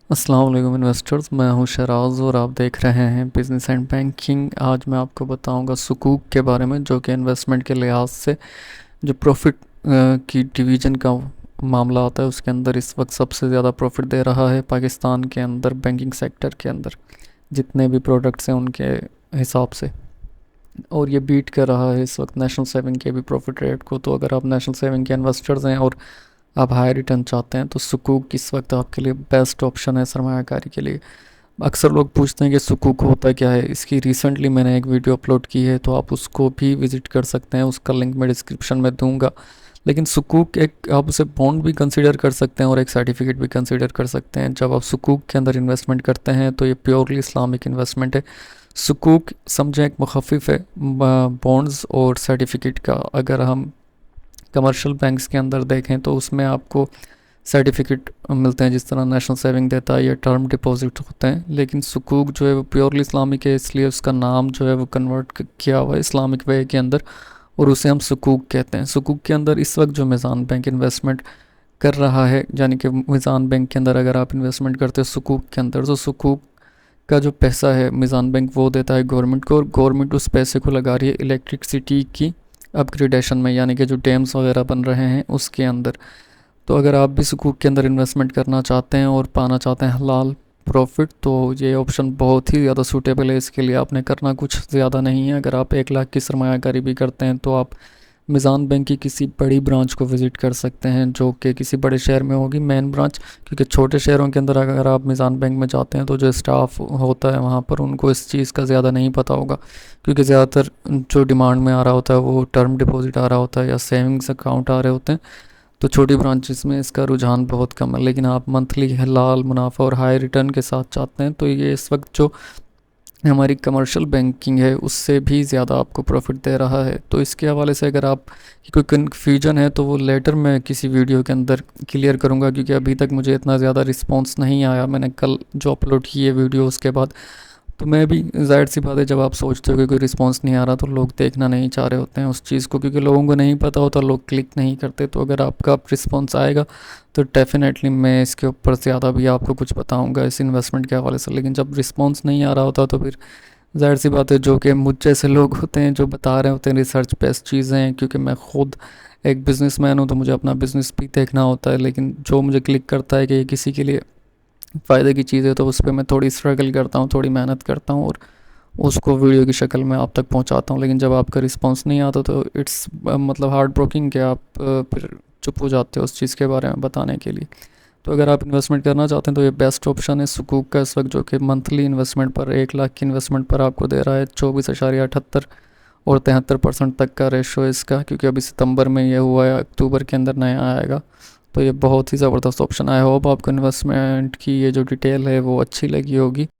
अस्सलाम वालेकुम इन्वेस्टर्स। मैं हूं शराज और आप देख रहे हैं बिजनेस एंड बैंकिंग। आज मैं आपको बताऊंगा सुकूक के बारे में, जो कि इन्वेस्टमेंट के लिहाज से जो प्रॉफिट की डिवीज़न का मामला आता है उसके अंदर इस वक्त सबसे ज़्यादा प्रॉफिट दे रहा है पाकिस्तान के अंदर बैंकिंग सेक्टर के अंदर, जितने भी प्रोडक्ट्स हैं उनके हिसाब से। और ये बीट कर रहा है इस वक्त नेशनल सेविंग के भी प्रॉफिट रेट को। तो अगर आप नेशनल सेविंग के इन्वेस्टर्स हैं और आप हाई रिटर्न चाहते हैं तो सुकूक इस वक्त आपके लिए बेस्ट ऑप्शन है सरमायाकारी के लिए। अक्सर लोग पूछते हैं कि सुकूक होता क्या है। इसकी रिसेंटली मैंने एक वीडियो अपलोड की है, तो आप उसको भी विज़िट कर सकते हैं, उसका लिंक मैं डिस्क्रिप्शन में दूंगा। लेकिन सुकूक एक, आप उसे बॉन्ड भी कंसीडर कर सकते हैं और एक सर्टिफिकेट भी कंसीडर कर सकते हैं। जब आप सुकूक के अंदर इन्वेस्टमेंट करते हैं तो ये प्योरली इस्लामिक इन्वेस्टमेंट है। सुकूक समझें एक मुखफ़िफ़ है बॉन्ड्स और सर्टिफिकेट का। अगर हम कमर्शियल बैंक्स के अंदर देखें तो उसमें आपको सर्टिफिकेट मिलते हैं, जिस तरह नेशनल सेविंग देता है, या टर्म डिपॉजिट होते हैं। लेकिन सुकूक जो है वो प्योरली इस्लामिक है, इसलिए उसका नाम जो है वो कन्वर्ट किया हुआ है इस्लामिक वे के अंदर, और उसे हम सुकूक कहते हैं। सुकूक के अंदर इस वक्त जो मिज़ान बैंक इन्वेस्टमेंट कर रहा है, यानी कि मिज़ान बैंक के अंदर अगर आप इन्वेस्टमेंट करते हैं सुकूक के अंदर, तो सुकूक का जो पैसा है मिज़ान बैंक वो देता है गवर्नमेंट को, और गवर्नमेंट उस पैसे को लगा रही है इलेक्ट्रिसिटी की अपग्रेडेशन में, यानी कि जो डैम्स वगैरह बन रहे हैं उसके अंदर। तो अगर आप भी सुकूक के अंदर इन्वेस्टमेंट करना चाहते हैं और पाना चाहते हैं हलाल प्रॉफिट, तो ये ऑप्शन बहुत ही ज़्यादा सूटेबल है। इसके लिए आपने करना कुछ ज़्यादा नहीं है। अगर आप 1 लाख की सरमायाकारी भी करते हैं तो आप मिज़ान बैंक की किसी बड़ी ब्रांच को विज़िट कर सकते हैं, जो कि किसी बड़े शहर में होगी मेन ब्रांच। क्योंकि छोटे शहरों के अंदर अगर आप मिज़ान बैंक में जाते हैं तो जो स्टाफ होता है वहाँ पर, उनको इस चीज़ का ज़्यादा नहीं पता होगा, क्योंकि ज़्यादातर जो डिमांड में आ रहा होता है वो टर्म डिपॉजिट आ रहा होता है या सेविंग्स अकाउंट आ रहे होते हैं। तो छोटी ब्रांचेस में इसका रुझान बहुत कम है। लेकिन आप मंथली हलाल मुनाफा और हाई रिटर्न के साथ चाहते हैं तो ये इस वक्त जो हमारी कमर्शियल बैंकिंग है उससे भी ज़्यादा आपको प्रॉफिट दे रहा है। तो इसके हवाले से अगर आप कोई कन्फ्यूजन है तो वो लेटर मैं किसी वीडियो के अंदर क्लियर करूँगा, क्योंकि अभी तक मुझे इतना ज़्यादा रिस्पॉन्स नहीं आया। मैंने कल जो अपलोड की है वीडियो उसके बाद, तो मैं भी, जाहिर सी बात है, जब आप सोचते हो कि कोई रिस्पांस नहीं आ रहा तो लोग देखना नहीं चाह रहे होते हैं उस चीज़ को, क्योंकि लोगों को नहीं पता होता, लोग क्लिक नहीं करते। तो अगर आपका रिस्पांस आएगा तो डेफिनेटली मैं इसके ऊपर ज़्यादा भी आपको कुछ बताऊंगा इस इन्वेस्टमेंट के हवाले से। लेकिन जब रिस्पांस नहीं आ रहा होता तो फिर जाहिर सी बात है, जो कि मुझ जैसे लोग होते हैं जो बता रहे होते हैं रिसर्च बेस्ड चीज़ें हैं, क्योंकि मैं खुद एक बिजनेसमैन हूँ तो मुझे अपना बिज़नेस भी देखना होता है। लेकिन जो मुझे क्लिक करता है कि ये किसी के लिए फ़ायदे की चीज़ है, तो उस पे मैं थोड़ी स्ट्रगल करता हूँ, थोड़ी मेहनत करता हूँ और उसको वीडियो की शक्ल में आप तक पहुँचाता हूँ। लेकिन जब आपका रिस्पांस नहीं आता तो इट्स मतलब हार्ट ब्रोकिंग कि आप फिर चुप हो जाते हो उस चीज़ के बारे में बताने के लिए। तो अगर आप इन्वेस्टमेंट करना चाहते हैं तो ये बेस्ट ऑप्शन है सुकूक का इस वक्त, जो कि मंथली इन्वेस्टमेंट पर 1 लाख की इन्वेस्टमेंट पर आपको दे रहा है 24.78 और 73% तक का रेशो है इसका, क्योंकि अभी सितंबर में ये हुआ है, अक्टूबर के अंदर नया आएगा। तो ये बहुत ही ज़बरदस्त ऑप्शन। आई होप आपको इन्वेस्टमेंट की ये जो डिटेल है वो अच्छी लगी होगी।